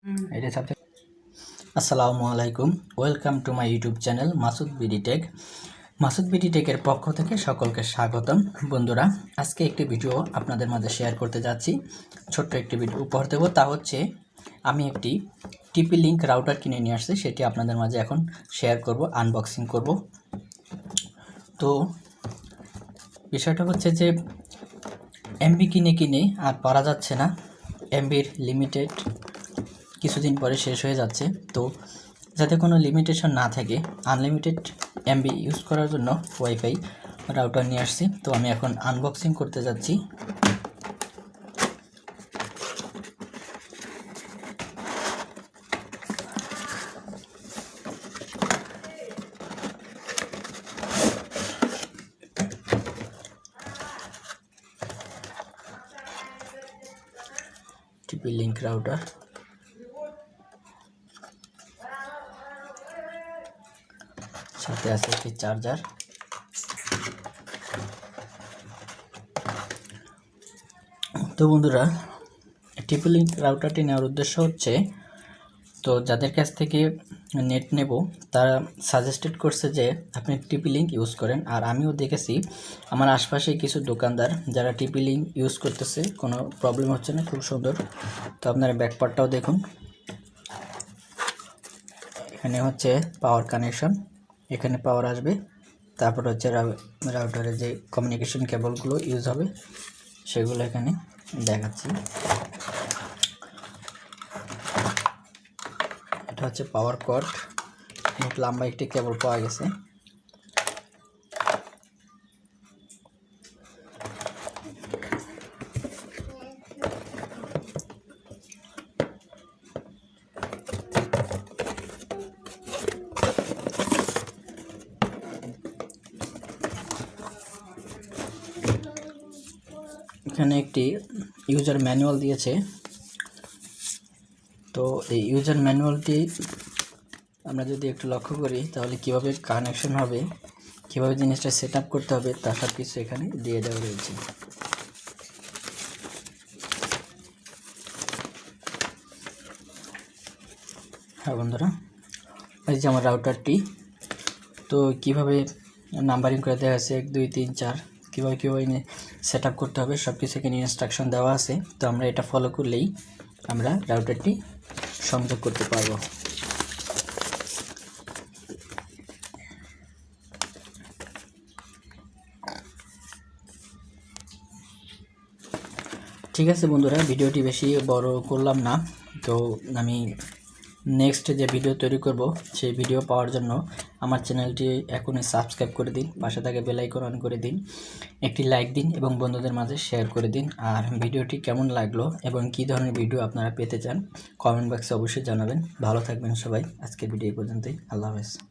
এটা সাবজেক্ট। আসসালামু আলাইকুম, welcome to my YouTube channel Masud BD tech. Masud বিডিটেকের পক্ষ থেকে সকলকে স্বাগতম। বন্ধুরা, আজকে একটি ভিডিও আপনাদের মাঝে শেয়ার করতে যাচ্ছি। ছোট্ট একটি ভিডিও উপহার দেবো, তা হচ্ছে আমি একটি টিপি লিঙ্ক রাউটার কিনে নিয়ে আসছি, সেটি আপনাদের মাঝে এখন শেয়ার করব, আনবক্সিং করব। তো বিষয়টা হচ্ছে যে এমবি কিনে আর পারা যাচ্ছে না, এমবির লিমিটেড কিছুদিন পরে শেষ হয়ে যাচ্ছে। তো যাতে কোনো লিমিটেশন না থাকে, আনলিমিটেড এমবি ইউজ করার জন্য ওয়াইফাই রাউটার নিয়ে আসছি। তো আমি এখন আনবক্সিং করতে যাচ্ছি। টিপি লিঙ্ক রাউটার, সাথে আছে একটি চার্জার। তো বন্ধুরা, টিপি লিঙ্ক রাউটারটি নেওয়ার উদ্দেশ্য হচ্ছে, তো যাদের কাছ থেকে নেট নেব তারা সাজেস্টেড করছে যে আপনি টিপি লিঙ্ক ইউজ করেন। আর আমিও দেখেছি আমার আশপাশে কিছু দোকানদার যারা টিপি লিঙ্ক ইউজ করতেছে, কোনো প্রবলেম হচ্ছে না, খুব সুন্দর। তো আপনারা ব্যাকপার্টটাও দেখুন, এখানে হচ্ছে পাওয়ার কানেকশন, এখানে পাওয়ার আসবে। তারপর হচ্ছে রাউটারে যে কমিউনিকেশন কেবলগুলো ইউজ হবে সেগুলো এখানে দেখাচ্ছি। এটা হচ্ছে পাওয়ার কর্ড, অনেক লম্বা একটি কেবল পাওয়া গেছে। এখানে একটি ইউজার ম্যানুয়াল দিয়েছে। তো এই ইউজার ম্যানুয়ালটি আমরা যদি একটু লক্ষ্য করি তাহলে কিভাবে কানেকশন হবে, কিভাবে জিনিসটা সেট আপ করতে হবে, তা সব কিছু এখানে দিয়ে দেওয়া রয়েছে। হ্যাঁ বন্ধুরা, এই যে আমার রাউটারটি। তো কিভাবে নাম্বারিং করে দেওয়া আছে 1 2 3 4, কীভাবে সেট আপ করতে হবে সব কিছু এখানে ইনস্ট্রাকশন দেওয়া আছে। তো আমরা এটা ফলো করলেই আমরা রাউটারটি সংযোগ করতে পারবো। ঠিক আছে বন্ধুরা, ভিডিওটি বেশি বড় করলাম না। তো আমি নেক্সট যে ভিডিও তৈরি করব সেই ভিডিও পাওয়ার জন্য আমার চ্যানেলটি এখনই সাবস্ক্রাইব করে দিন, পাশে থাকে বেল আইকন অন করে দিন, একটি লাইক দিন এবং বন্ধুদের মাঝে শেয়ার করে দিন। আর ভিডিওটি কেমন লাগলো এবং কী ধরনের ভিডিও আপনারা পেতে চান কমেন্ট বক্সে অবশ্যই জানাবেন। ভালো থাকবেন সবাই, আজকের ভিডিও এই পর্যন্তই। আল্লাহ হাফেজ।